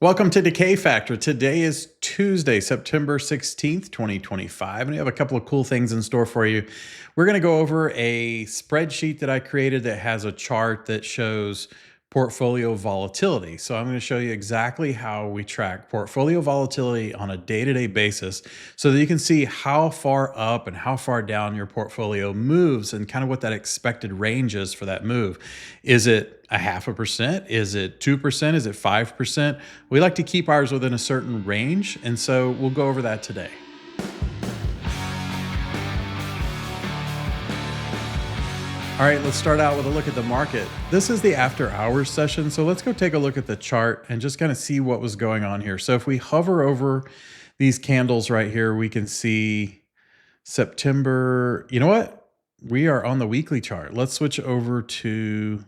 Welcome to Decay Factor. Today is Tuesday, September 16th, 2025, and we have a couple of cool things in store for you. We're going to go over a spreadsheet that I created that has a chart that shows portfolio volatility. So I'm going to show you exactly how we track portfolio volatility on a day-to-day basis so that you can see how far up and how far down your portfolio moves and kind of what that expected range is for that move. Is it 0.5%? Is it 2%? Is it 5%? We like to keep ours within a certain range, and so we'll go over that today. All right, let's start out with a look at the market. This is the after hours session, so let's go take a look at the chart and just kind of see what was going on here. So if we hover over these candles right here, we can see September. You know what? We are on the weekly chart. Let's switch over to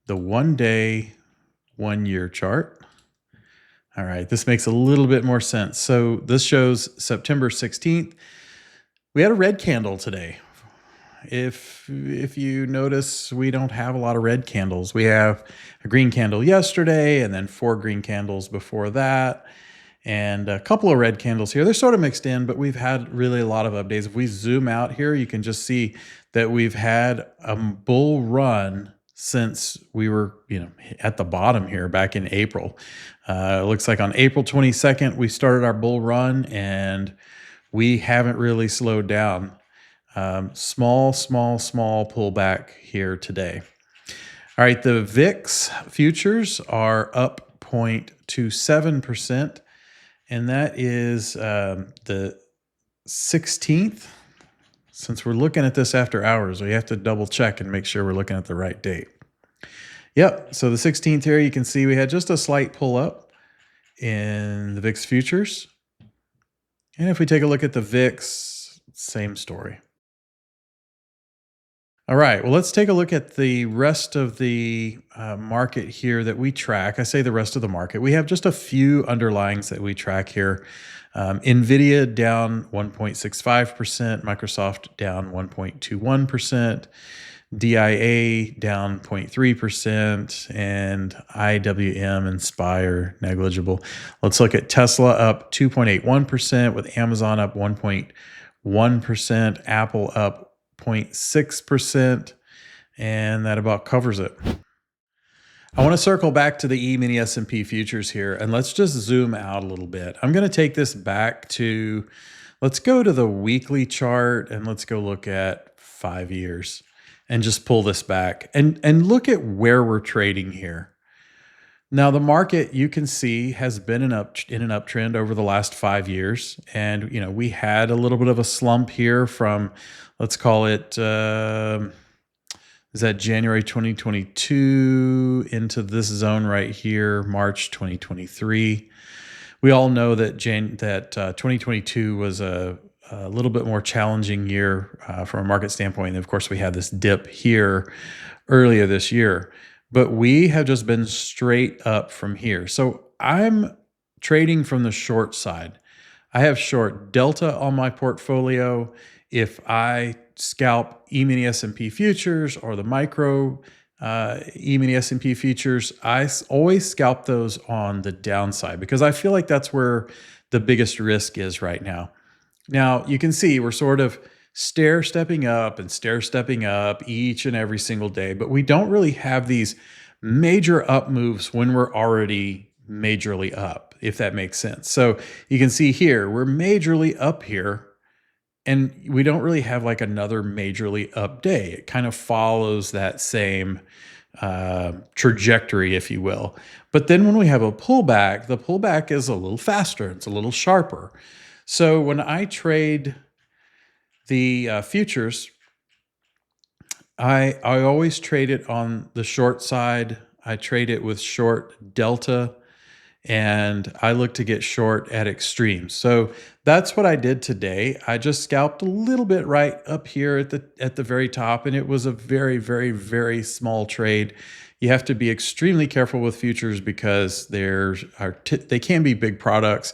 the 1 day, 1 year chart. All right, this makes a little bit more sense. So this shows September 16th. We had a red candle today. If you notice, we don't have a lot of red candles. We have a green candle yesterday and then 4 green candles before that and a couple of red candles here. They're sort of mixed in, but we've had really a lot of updates. If we zoom out here, you can just see that we've had a bull run since we were, at the bottom here back in April. It looks like on April 22nd, we started our bull run and we haven't really slowed down. Small pullback here today. All right, the VIX futures are up 0.27%, and that is the 16th. Since we're looking at this after hours, we have to double check and make sure we're looking at the right date. Yep, so the 16th here, you can see we had just a slight pull up in the VIX futures. And if we take a look at the VIX, same story. All right, well, let's take a look at the rest of the market here that we track. I say the rest of the market. We have just a few underlyings that we track here. NVIDIA down 1.65%, Microsoft down 1.21%, DIA down 0.3%, and IWM Inspire negligible. Let's look at Tesla up 2.81%, with Amazon up 1.1%, Apple up 0.6%, and that about covers it. I want to circle back to the E-mini S&P futures here, and let's just zoom out a little bit. I'm going to take this back to, let's go to the weekly chart, and let's go look at 5 years, and just pull this back, and look at where we're trading here. Now, the market, you can see, has been in an uptrend over the last 5 years. And, we had a little bit of a slump here from, let's call it, is that January 2022 into this zone right here, March 2023. We all know that 2022 was a little bit more challenging year from a market standpoint. And of course, we had this dip here earlier this year. But we have just been straight up from here. So I'm trading from the short side. I have short delta on my portfolio. If I scalp E-mini S&P futures or the micro E-mini S&P futures, I always scalp those on the downside because I feel like that's where the biggest risk is right now. Now, you can see we're sort of stair-stepping up each and every single day, but we don't really have these major up moves when we're already majorly up, if that makes sense. So you can see here, we're majorly up here, and we don't really have like another majorly up day. It kind of follows that same trajectory, if you will. But then when we have a pullback, the pullback is a little faster. It's a little sharper. So when I trade the futures, I always trade it on the short side. I trade it with short delta, and I look to get short at extremes. So that's what I did today. I just scalped a little bit right up here at the very top, and it was a very, very, very small trade. You have to be extremely careful with futures because they can be big products.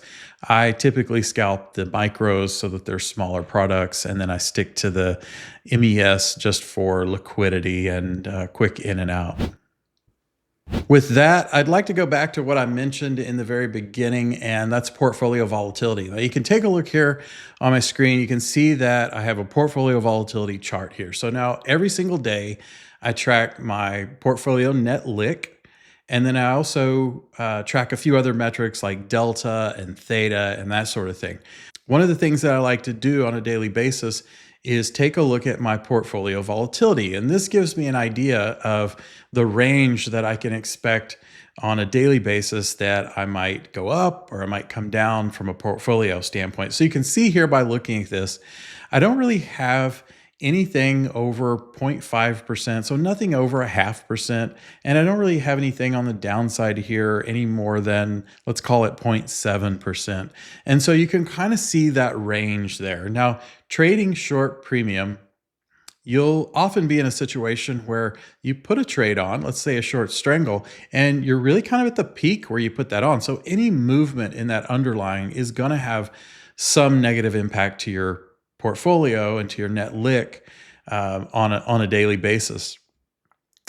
I typically scalp the micros so that they're smaller products, and then I stick to the MES just for liquidity and quick in and out. With that, I'd like to go back to what I mentioned in the very beginning, and that's portfolio volatility. Now, you can take a look here on my screen. You can see that I have a portfolio volatility chart here. So now every single day, I track my portfolio net lick, and then I also track a few other metrics like delta and theta and that sort of thing. One of the things that I like to do on a daily basis is take a look at my portfolio volatility. And this gives me an idea of the range that I can expect on a daily basis that I might go up or I might come down from a portfolio standpoint. So you can see here by looking at this, I don't really have anything over 0.5%, so nothing over a 0.5%. And I don't really have anything on the downside here any more than, let's call it 0.7%. And so you can kind of see that range there. Now, trading short premium, you'll often be in a situation where you put a trade on, let's say a short strangle, and you're really kind of at the peak where you put that on. So any movement in that underlying is going to have some negative impact to your portfolio and to your net lick on a daily basis.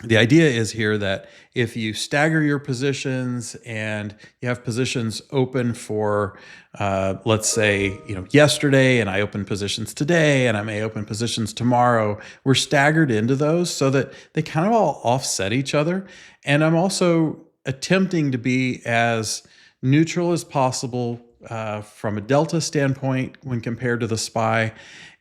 The idea is here that if you stagger your positions and you have positions open for, let's say, yesterday, and I open positions today, and I may open positions tomorrow, we're staggered into those so that they kind of all offset each other. And I'm also attempting to be as neutral as possible from a delta standpoint when compared to the SPY,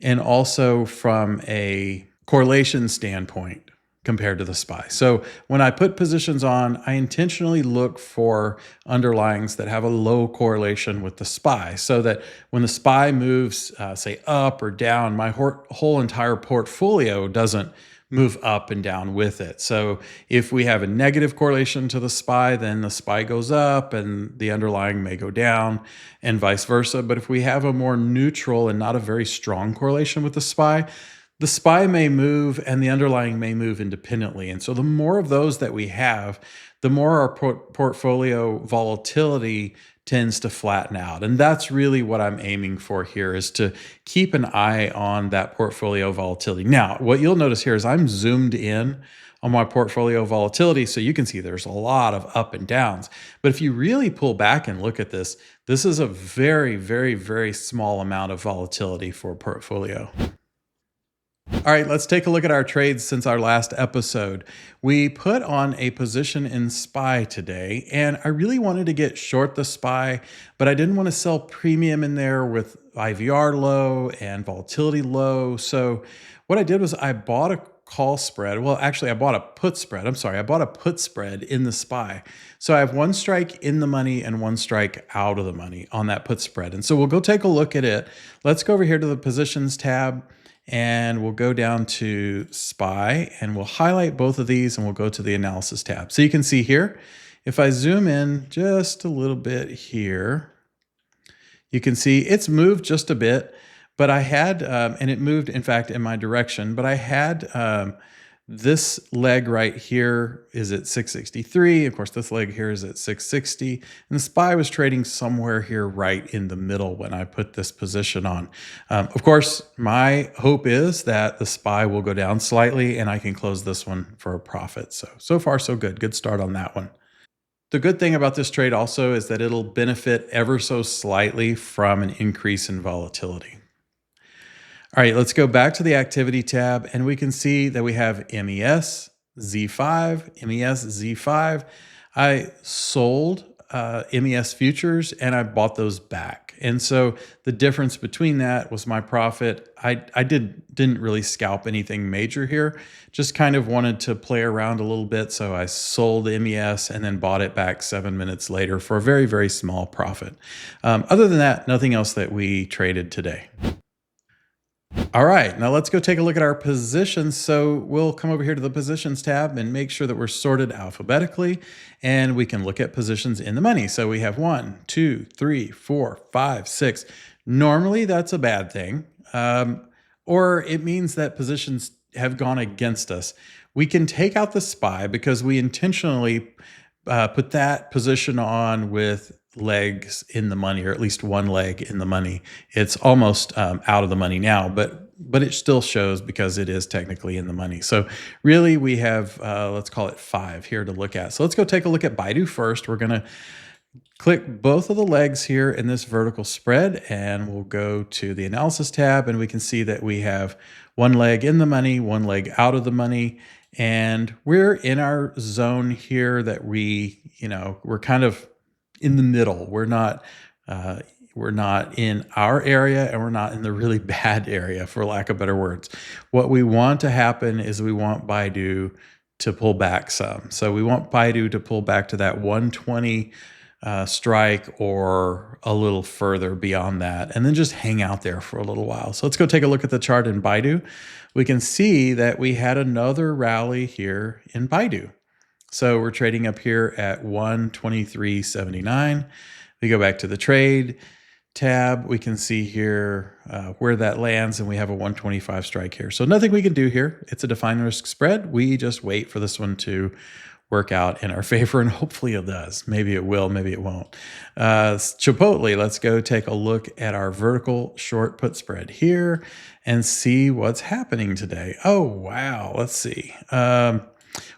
and also from a correlation standpoint compared to the SPY. So when I put positions on, I intentionally look for underlyings that have a low correlation with the SPY, so that when the SPY moves, say up or down, my whole entire portfolio doesn't move up and down with it. So if we have a negative correlation to the SPY, then the SPY goes up and the underlying may go down, and vice versa. But if we have a more neutral and not a very strong correlation with the SPY may move and the underlying may move independently. And so the more of those that we have, the more our portfolio volatility tends to flatten out. And that's really what I'm aiming for here, is to keep an eye on that portfolio volatility. Now, what you'll notice here is I'm zoomed in on my portfolio volatility, so you can see there's a lot of up and downs. But if you really pull back and look at this, this is a very, very, very small amount of volatility for a portfolio. All right, let's take a look at our trades since our last episode. We put on a position in SPY today, and I really wanted to get short the SPY, but I didn't want to sell premium in there with IVR low and volatility low. So what I did was I bought a call spread. Well, actually, I bought a put spread. I'm sorry, I bought a put spread in the SPY. So I have one strike in the money and one strike out of the money on that put spread. And so we'll go take a look at it. Let's go over here to the positions tab, and we'll go down to SPY, and we'll highlight both of these, and we'll go to the analysis tab. So you can see here, if I zoom in just a little bit here, you can see it's moved just a bit, but I had, and it moved, in fact, in my direction, but I had this leg right here is at 663. Of course, this leg here is at 660. And the SPY was trading somewhere here right in the middle when I put this position on. Of course, my hope is that the SPY will go down slightly and I can close this one for a profit. So far, so good. Good start on that one. The good thing about this trade also is that it'll benefit ever so slightly from an increase in volatility. All right, let's go back to the activity tab, and we can see that we have MES, Z5, MES, Z5. I sold MES futures and I bought those back. And so the difference between that was my profit. I didn't really scalp anything major here, just kind of wanted to play around a little bit. So I sold MES and then bought it back 7 minutes later for a very, very small profit. Other than that, nothing else that we traded today. All right, now let's go take a look at our positions. So we'll come over here to the positions tab and make sure that we're sorted alphabetically, and we can look at positions in the money. So we have 1, 2, 3, 4, 5, 6. Normally that's a bad thing, or it means that positions have gone against us. We can take out the SPY because we intentionally put that position on with legs in the money, or at least one leg in the money. It's almost out of the money now, but it still shows because it is technically in the money. So really we have, let's call it 5 here to look at. So let's go take a look at Baidu first. We're going to click both of the legs here in this vertical spread, and we'll go to the analysis tab, and we can see that we have one leg in the money, one leg out of the money, and we're in our zone here that we're kind of in the middle. We're not in our area, and we're not in the really bad area, for lack of better words. What we want to happen is we want Baidu to pull back some. So we want Baidu to pull back to that 120 strike or a little further beyond that, and then just hang out there for a little while. So let's go take a look at the chart in Baidu. We can see that we had another rally here in Baidu. So we're trading up here at 123.79. We go back to the trade tab. We can see here where that lands, and we have a 125 strike here. So nothing we can do here. It's a defined risk spread. We just wait for this one to work out in our favor, and hopefully it does. Maybe it will, maybe it won't. Chipotle, let's go take a look at our vertical short put spread here and see what's happening today. Oh, wow. Let's see.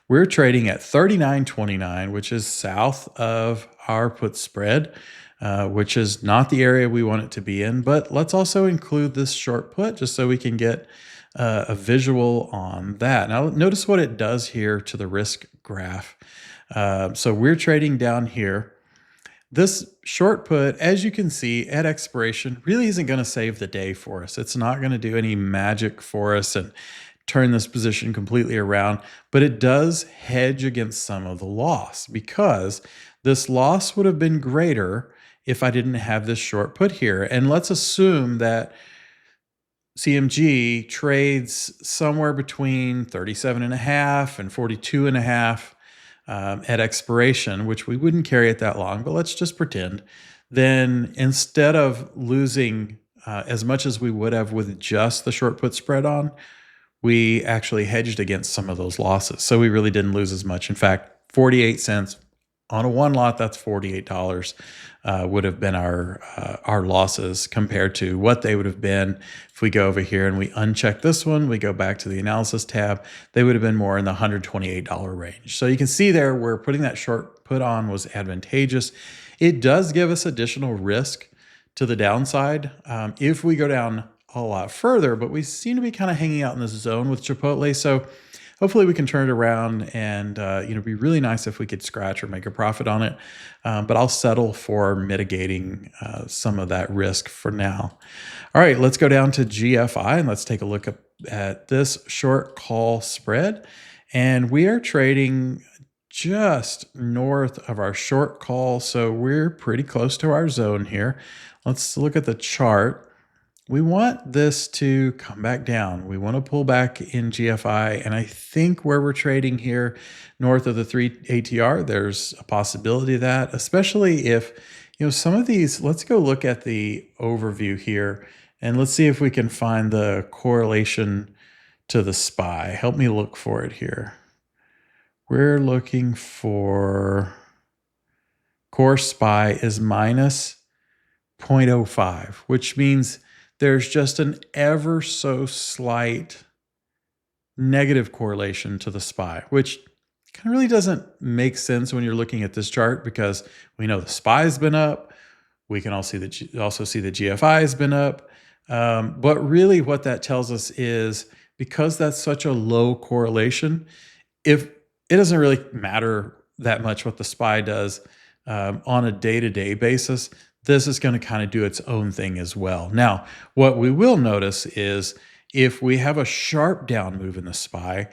We're trading at 39.29, which is south of our put spread, which is not the area we want it to be in. But let's also include this short put just so we can get a visual on that. Now, notice what it does here to the risk graph. So we're trading down here. This short put, as you can see, at expiration really isn't going to save the day for us. It's not going to do any magic for us and turn this position completely around, but it does hedge against some of the loss, because this loss would have been greater if I didn't have this short put here. And let's assume that CMG trades somewhere between 37.5 and 42.5 at expiration, which we wouldn't carry it that long, but let's just pretend. Then instead of losing as much as we would have with just the short put spread on, we actually hedged against some of those losses. So we really didn't lose as much. In fact, 48 cents on a one lot, that's $48 would have been our losses compared to what they would have been if we go over here and we uncheck this one, we go back to the analysis tab, they would have been more in the $128 range. So you can see there where putting that short put on was advantageous. It does give us additional risk to the downside if we go down a lot further, but we seem to be kind of hanging out in this zone with Chipotle. So hopefully we can turn it around, and it'd be really nice if we could scratch or make a profit on it. But I'll settle for mitigating some of that risk for now. All right, let's go down to GFI and let's take a look at this short call spread. And we are trading just north of our short call, so we're pretty close to our zone here. Let's look at the chart. We want this to come back down. We want to pull back in GFI, and I think where we're trading here north of the 3 ATR, there's a possibility of that, especially if, some of these, let's go look at the overview here, and let's see if we can find the correlation to the SPY. Help me look for it here. We're looking for core SPY is minus 0.05, which means there's just an ever so slight negative correlation to the SPY, which kind of really doesn't make sense when you're looking at this chart, because we know the SPY has been up. We can also see the GFI has been up. But really what that tells us is, because that's such a low correlation, if it doesn't really matter that much what the SPY does on a day-to-day basis, this is going to kind of do its own thing as well. Now, what we will notice is if we have a sharp down move in the SPY,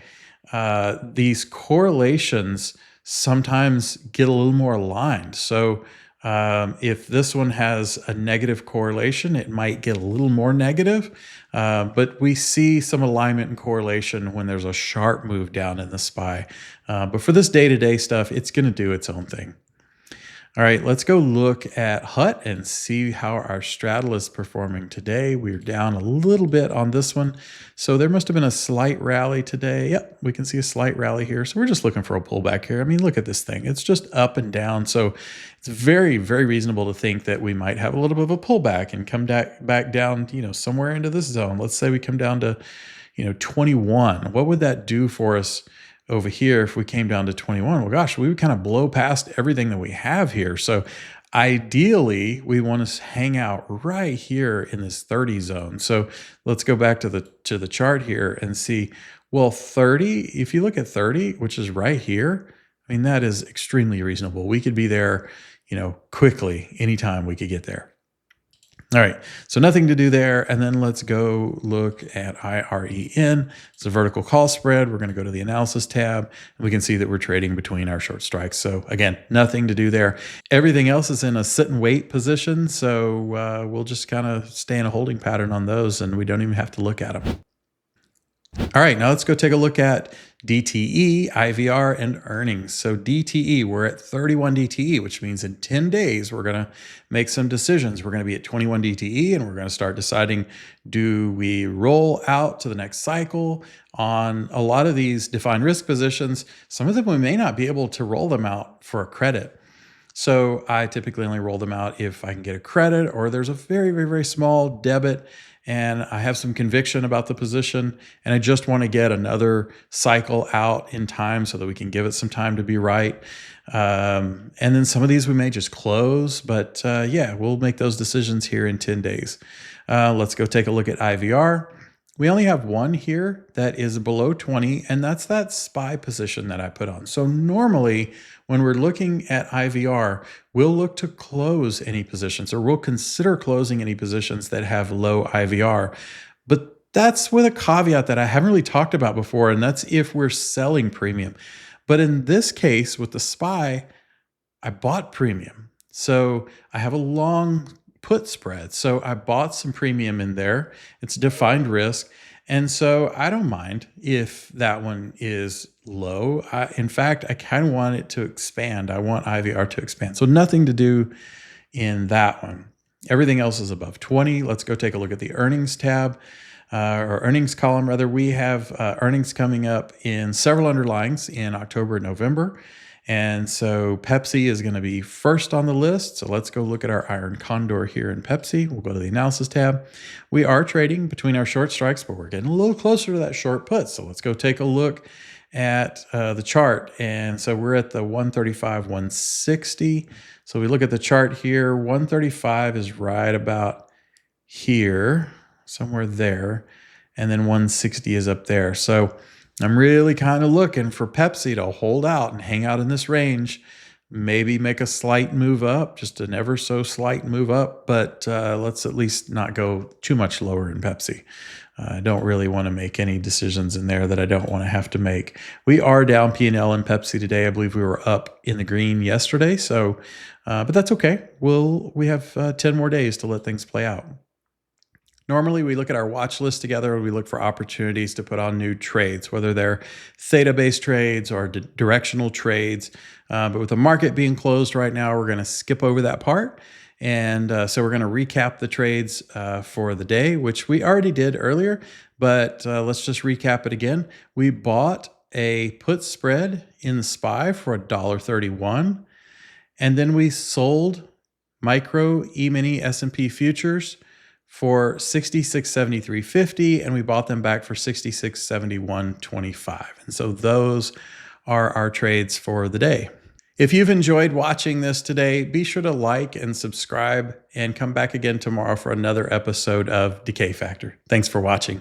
these correlations sometimes get a little more aligned. So if this one has a negative correlation, it might get a little more negative, but we see some alignment and correlation when there's a sharp move down in the SPY. But for this day-to-day stuff, it's going to do its own thing. All right, let's go look at HUT and see how our straddle is performing today. We're down a little bit on this one. So there must have been a slight rally today. Yep, we can see a slight rally here. So we're just looking for a pullback here. I mean, look at this thing. It's just up and down. So it's very, very reasonable to think that we might have a little bit of a pullback and come back down, somewhere into this zone. Let's say we come down to, 21. What would that do for us over here if we came down to 21? Well, gosh, we would kind of blow past everything that we have here. So ideally, we want to hang out right here in this 30 zone. So let's go back to the chart here and see, well, 30, if you look at 30, which is right here, I mean, that is extremely reasonable. We could be there, quickly, anytime we could get there. All right, so nothing to do there. And then let's go look at IREN. It's a vertical call spread. We're going to go to the analysis tab, and we can see that we're trading between our short strikes. So again, nothing to do there. Everything else is in a sit and wait position. So we'll just kind of stay in a holding pattern on those, and we don't even have to look at them. All right, now let's go take a look at DTE, IVR, and earnings. So DTE, we're at 31 DTE, which means in 10 days, we're going to make some decisions. We're going to be at 21 DTE, and we're going to start deciding, do we roll out to the next cycle on a lot of these defined risk positions? Some of them we may not be able to roll them out for a credit. So I typically only roll them out if I can get a credit or there's a very, very, very small debit and I have some conviction about the position and I just want to get another cycle out in time so that we can give it some time to be right. And then some of these we may just close, but yeah, we'll make those decisions here in 10 days. Let's go take a look at IVR. We only have one here that is below 20, and that's that SPY position that I put on. So normally when we're looking at IVR, we'll look to close any positions or we'll consider closing any positions that have low IVR. But that's with a caveat that I haven't really talked about before, and that's if we're selling premium. But in this case with the SPY, I bought premium. So I have a long put spread. So I bought some premium in there. It's defined risk. And so I don't mind if that one is low. In fact, I kind of want it to expand. I want IVR to expand. So nothing to do in that one. Everything else is above 20. Let's go take a look at the earnings tab. Or earnings column rather. We have earnings coming up in several underlyings in October and November. And so Pepsi is going to be first on the list. So let's go look at our IREN condor here in Pepsi. We'll go to the analysis tab. We are trading between our short strikes, but we're getting a little closer to that short put. So let's go take a look at the chart. And so we're at the 135, 160. So we look at the chart here. 135 is right about here, somewhere there. And then 160 is up there. So I'm really kind of looking for Pepsi to hold out and hang out in this range, maybe make a slight move up, just an ever so slight move up, but let's at least not go too much lower in Pepsi. I don't really want to make any decisions in there that I don't want to have to make. We are down P&L in Pepsi today. I believe we were up in the green yesterday, so but that's okay. We have 10 more days to let things play out. Normally, we look at our watch list together and we look for opportunities to put on new trades, whether they're theta-based trades or directional trades. But with the market being closed right now, we're going to skip over that part. And so we're going to recap the trades for the day, which we already did earlier. But let's just recap it again. We bought a put spread in the SPY for $1.31. And then we sold micro E-mini S&P futures for $66.73.50, and we bought them back for $66.71.25. And so those are our trades for the day. If you've enjoyed watching this today, be sure to like and subscribe and come back again tomorrow for another episode of Decay Factor. Thanks for watching.